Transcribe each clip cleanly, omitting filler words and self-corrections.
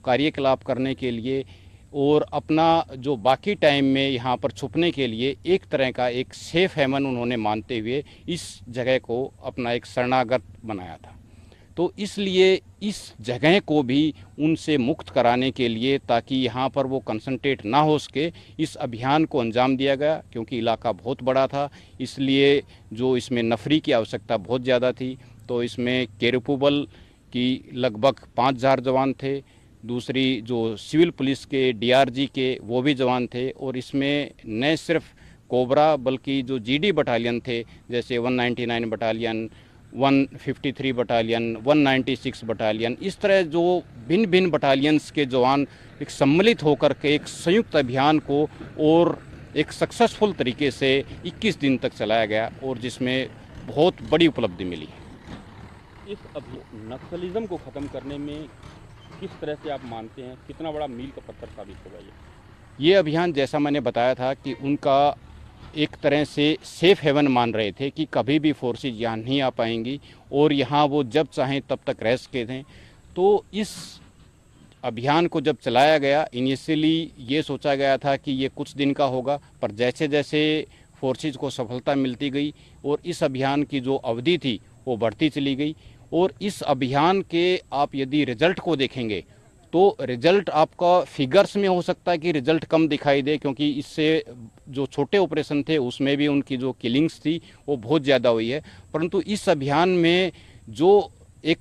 कार्यकलाप करने के लिए और अपना जो बाकी टाइम में यहाँ पर छुपने के लिए एक तरह का एक सेफ हेवन उन्होंने मानते हुए इस जगह को अपना एक शरणागत बनाया था। तो इसलिए इस जगह को भी उनसे मुक्त कराने के लिए, ताकि यहाँ पर वो कंसंट्रेट ना हो सके, इस अभियान को अंजाम दिया गया। क्योंकि इलाका बहुत बड़ा था, इसलिए जो इसमें नफरी की आवश्यकता बहुत ज़्यादा थी। तो इसमें केरपू बल की लगभग 5000 जवान थे, दूसरी जो सिविल पुलिस के डीआरजी के वो भी जवान थे, और इसमें न सिर्फ कोबरा बल्कि जो जीडी बटालियन थे, जैसे 199 बटालियन, 153 बटालियन, 196 बटालियन, इस तरह जो भिन्न भिन्न बटालियंस के जवान एक सम्मिलित होकर के एक संयुक्त अभियान को और एक सक्सेसफुल तरीके से 21 दिन तक चलाया गया, और जिसमें बहुत बड़ी उपलब्धि मिली। इस नक्सलिज्म को ख़त्म करने में किस तरह से आप मानते हैं, कितना बड़ा मील का पत्थर साबित होगा ये अभियान? जैसा मैंने बताया था कि उनका एक तरह से सेफ हेवन मान रहे थे कि कभी भी फोर्सेज यहाँ नहीं आ पाएंगी और यहाँ वो जब चाहें तब तक रह सकते थे। तो इस अभियान को जब चलाया गया, इनिशियली ये सोचा गया था कि ये कुछ दिन का होगा, पर जैसे जैसे फोर्सेज को सफलता मिलती गई और इस अभियान की जो अवधि थी वो बढ़ती चली गई। और इस अभियान के आप यदि रिजल्ट को देखेंगे तो रिजल्ट आपका फिगर्स में हो सकता है कि रिजल्ट कम दिखाई दे, क्योंकि इससे जो छोटे ऑपरेशन थे उसमें भी उनकी जो किलिंग्स थी वो बहुत ज़्यादा हुई है। परंतु इस अभियान में जो एक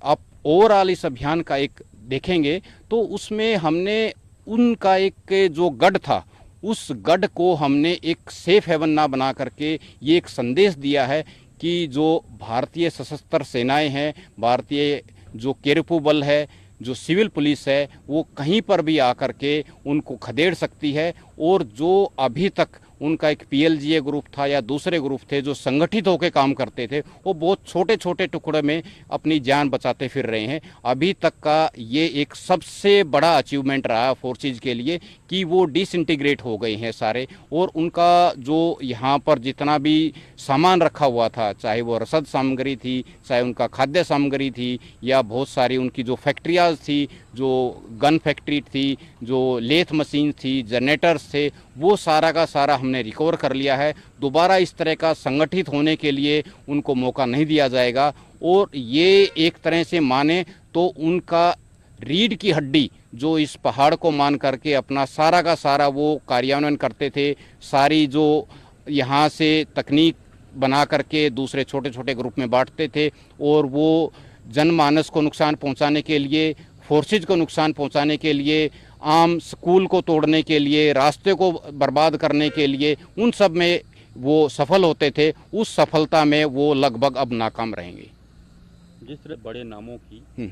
आप ओवरऑल इस अभियान का एक देखेंगे तो उसमें हमने उनका एक जो गढ़ था, उस गढ़ को हमने एक सेफ हेवन ना बना करके ये एक संदेश दिया है कि जो भारतीय सशस्त्र सेनाएं हैं, भारतीय जो केरपू बल है, जो सिविल पुलिस है, वो कहीं पर भी आकर के उनको खदेड़ सकती है। और जो अभी तक उनका एक पीएलजीए ग्रुप था या दूसरे ग्रुप थे जो संगठित होकर काम करते थे, वो बहुत छोटे छोटे टुकड़े में अपनी जान बचाते फिर रहे हैं। अभी तक का ये एक सबसे बड़ा अचीवमेंट रहा फोर्सेज के लिए कि वो डिसइंटीग्रेट हो गए हैं सारे, और उनका जो यहाँ पर जितना भी सामान रखा हुआ था, चाहे वो रसद सामग्री थी, चाहे उनका खाद्य सामग्री थी, या बहुत सारी उनकी जो फैक्ट्रियाँ थी, जो गन फैक्ट्री थी, जो लेथ मशीन थी, जनरेटर्स थे, वो सारा का सारा हमने रिकवर कर लिया है। दोबारा इस तरह का संगठित होने के लिए उनको मौका नहीं दिया जाएगा। और ये एक तरह से माने तो उनका रीढ़ की हड्डी जो इस पहाड़ को मान करके अपना सारा का सारा वो कार्यान्वयन करते थे, सारी जो यहाँ से तकनीक बना करके दूसरे छोटे छोटे ग्रुप में बांटते थे, और वो जनमानस को नुकसान पहुँचाने के लिए, फोर्सेज को नुकसान पहुँचाने के लिए, आम स्कूल को तोड़ने के लिए, रास्ते को बर्बाद करने के लिए, उन सब में वो सफल होते थे। उस सफलता में वो लगभग अब नाकाम रहेंगे। जिस तरह बड़े नामों की